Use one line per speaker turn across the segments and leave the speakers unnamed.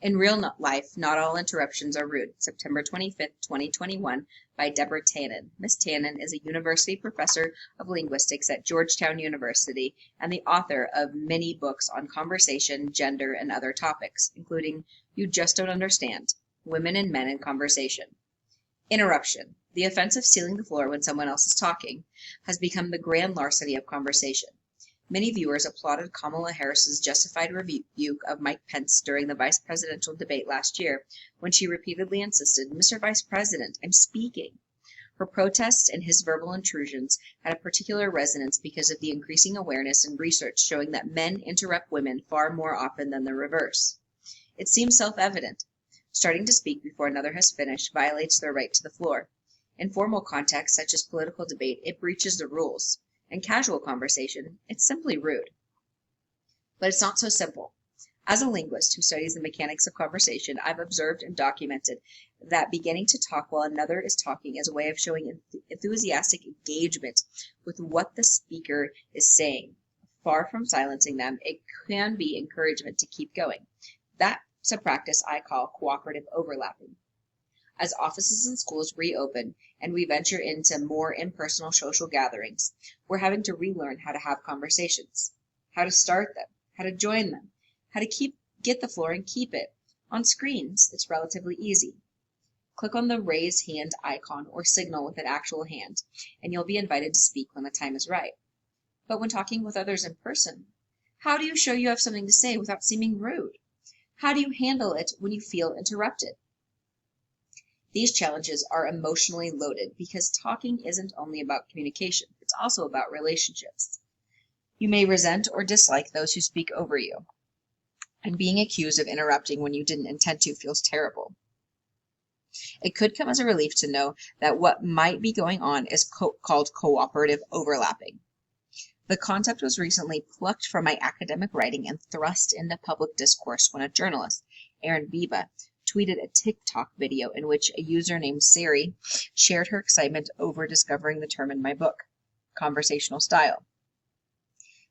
In real life, not all interruptions are rude. September 25th, 2021, by Deborah Tannen. Ms. Tannen is a university professor of linguistics at Georgetown University and the author of many books on conversation, gender, and other topics, including You Just Don't Understand, Women and Men in Conversation. Interruption, the offense of stealing the floor when someone else is talking, has become the grand larceny of conversation. Many viewers applauded Kamala Harris's justified rebuke of Mike Pence during the vice presidential debate last year, when she repeatedly insisted, "Mr. Vice President, I'm speaking." Her protests and his verbal intrusions had a particular resonance because of the increasing awareness and research showing that men interrupt women far more often than the reverse. It seems self-evident. Starting to speak before another has finished violates their right to the floor. In formal contexts, such as political debate, it breaches the rules. In casual conversation, it's simply rude. But it's not so simple. As a linguist who studies the mechanics of conversation, I've observed and documented that beginning to talk while another is talking is a way of showing enthusiastic engagement with what the speaker is saying. Far from silencing them, it can be encouragement to keep going. That's a practice I call cooperative overlapping. As offices and schools reopen and we venture into more impersonal social gatherings, we're having to relearn how to have conversations, how to start them, how to join them, how to get the floor and keep it. On screens, it's relatively easy. Click on the raise hand icon or signal with an actual hand, and you'll be invited to speak when the time is right. But when talking with others in person, how do you show you have something to say without seeming rude? How do you handle it when you feel interrupted? These challenges are emotionally loaded because talking isn't only about communication, it's also about relationships. You may resent or dislike those who speak over you, and being accused of interrupting when you didn't intend to feels terrible. It could come as a relief to know that what might be going on is called cooperative overlapping. The concept was recently plucked from my academic writing and thrust into public discourse when a journalist, Erin Biba, tweeted a TikTok video in which a user named Sari shared her excitement over discovering the term in my book, conversational style.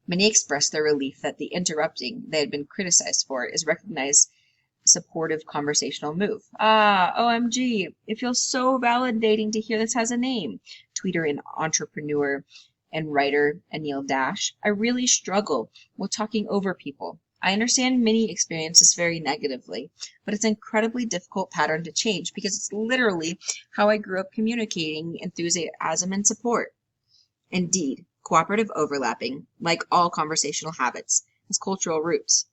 Many expressed their relief that the interrupting they had been criticized for is recognized supportive conversational move. OMG, it feels so validating to hear this has a name, tweeter and entrepreneur and writer Anil Dash. I really struggle with talking over people. I understand many experience this very negatively, but it's an incredibly difficult pattern to change because it's literally how I grew up communicating enthusiasm and support. Indeed, cooperative overlapping, like all conversational habits, has cultural roots.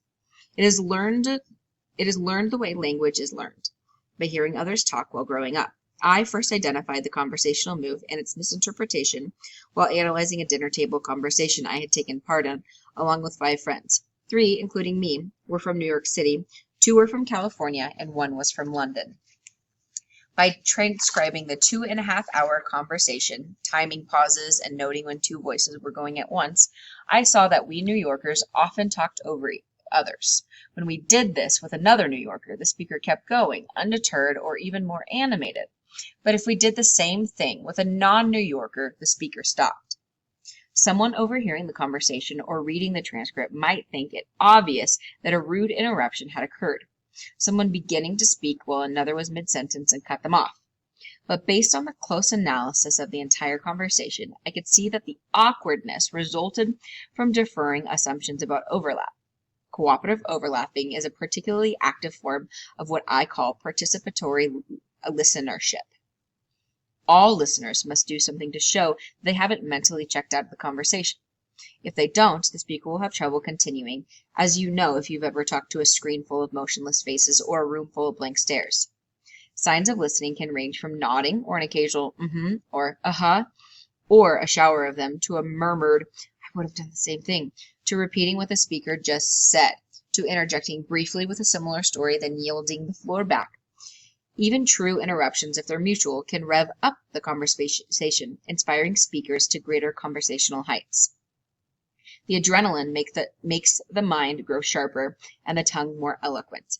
It is learned the way language is learned, by hearing others talk while growing up. I first identified the conversational move and its misinterpretation while analyzing a dinner table conversation I had taken part in, along with 5 friends. 3, including me, were from New York City, 2 were from California, and 1 was from London. By transcribing the 2.5-hour conversation, timing pauses, and noting when 2 voices were going at once, I saw that we New Yorkers often talked over others. When we did this with another New Yorker, the speaker kept going, undeterred or even more animated. But if we did the same thing with a non-New Yorker, the speaker stopped. Someone overhearing the conversation or reading the transcript might think it obvious that a rude interruption had occurred. Someone beginning to speak while another was mid-sentence and cut them off. But based on the close analysis of the entire conversation, I could see that the awkwardness resulted from deferring assumptions about overlap. Cooperative overlapping is a particularly active form of what I call participatory listenership. All listeners must do something to show they haven't mentally checked out of the conversation. If they don't, the speaker will have trouble continuing, as you know if you've ever talked to a screen full of motionless faces or a room full of blank stares. Signs of listening can range from nodding or an occasional mm-hmm or uh-huh, or a shower of them, to a murmured, I would have done the same thing, to repeating what the speaker just said, to interjecting briefly with a similar story, then yielding the floor back. Even true interruptions, if they're mutual, can rev up the conversation, inspiring speakers to greater conversational heights. The adrenaline makes the mind grow sharper and the tongue more eloquent.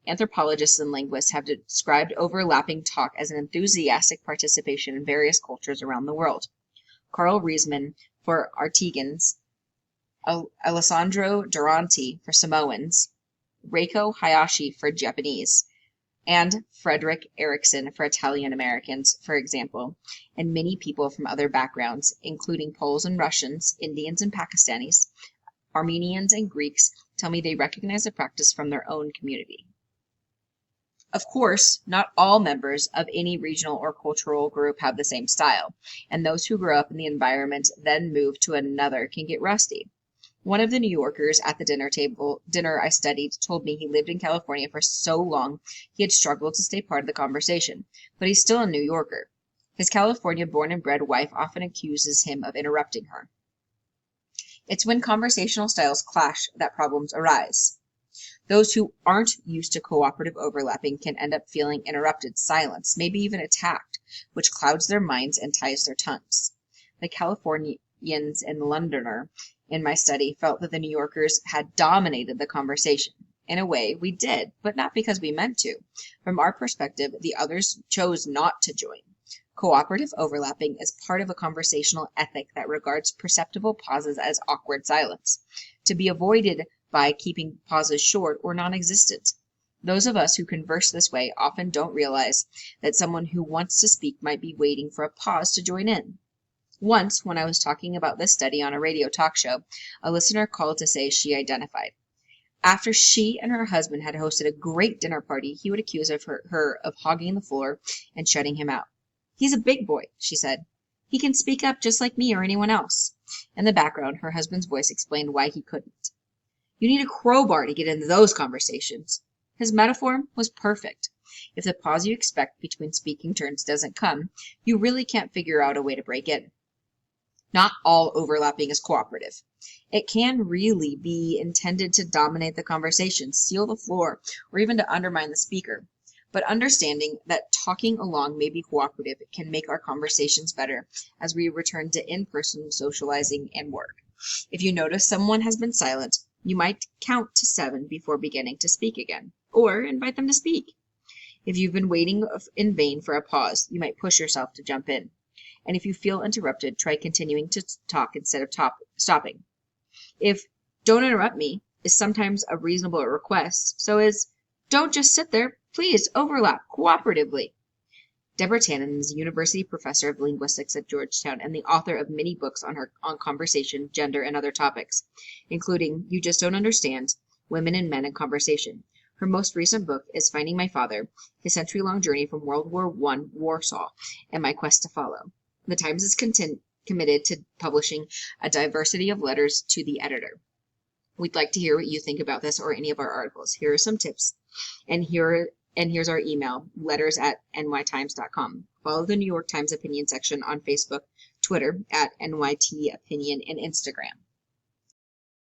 Anthropologists and linguists have described overlapping talk as an enthusiastic participation in various cultures around the world. Carl Reisman for Artigans, Alessandro Duranti for Samoans, Reiko Hayashi for Japanese, and Frederick Erickson for Italian Americans, for example, and many people from other backgrounds, including Poles and Russians, Indians and Pakistanis, Armenians and Greeks, tell me they recognize the practice from their own community. Of course, not all members of any regional or cultural group have the same style, and those who grow up in the environment then move to another can get rusty. One of the New Yorkers at the dinner I studied told me he lived in California for so long he had struggled to stay part of the conversation, but he's still a New Yorker. His California-born and bred wife often accuses him of interrupting her. It's when conversational styles clash that problems arise. Those who aren't used to cooperative overlapping can end up feeling interrupted, silenced, maybe even attacked, which clouds their minds and ties their tongues. The Californians and Londoner in my study felt that the New Yorkers had dominated the conversation. In a way, we did, but not because we meant to. From our perspective, the others chose not to join. Cooperative overlapping is part of a conversational ethic that regards perceptible pauses as awkward silence, to be avoided by keeping pauses short or non-existent. Those of us who converse this way often don't realize that someone who wants to speak might be waiting for a pause to join in. Once, when I was talking about this study on a radio talk show, a listener called to say she identified. After she and her husband had hosted a great dinner party, he would accuse her of hogging the floor and shutting him out. "He's a big boy," she said. "He can speak up just like me or anyone else." In the background, her husband's voice explained why he couldn't. "You need a crowbar to get into those conversations." His metaphor was perfect. If the pause you expect between speaking turns doesn't come, you really can't figure out a way to break in. Not all overlapping is cooperative. It can really be intended to dominate the conversation, steal the floor, or even to undermine the speaker. But understanding that talking along may be cooperative can make our conversations better as we return to in-person socializing and work. If you notice someone has been silent, you might count to 7 before beginning to speak again, or invite them to speak. If you've been waiting in vain for a pause, you might push yourself to jump in. And if you feel interrupted, try continuing to talk instead of stopping. If "don't interrupt me" is sometimes a reasonable request, so is "don't just sit there, please overlap cooperatively." Deborah Tannen is a university professor of linguistics at Georgetown and the author of many books on conversation, gender, and other topics, including You Just Don't Understand, Women and Men in Conversation. Her most recent book is Finding My Father, His Century-Long Journey from World War I, Warsaw, and My Quest to Follow. The Times is committed to publishing a diversity of letters to the editor. We'd like to hear what you think about this or any of our articles. Here are some tips. And here's our email, letters@nytimes.com. Follow the New York Times opinion section on Facebook, Twitter @NYT Opinion, and Instagram.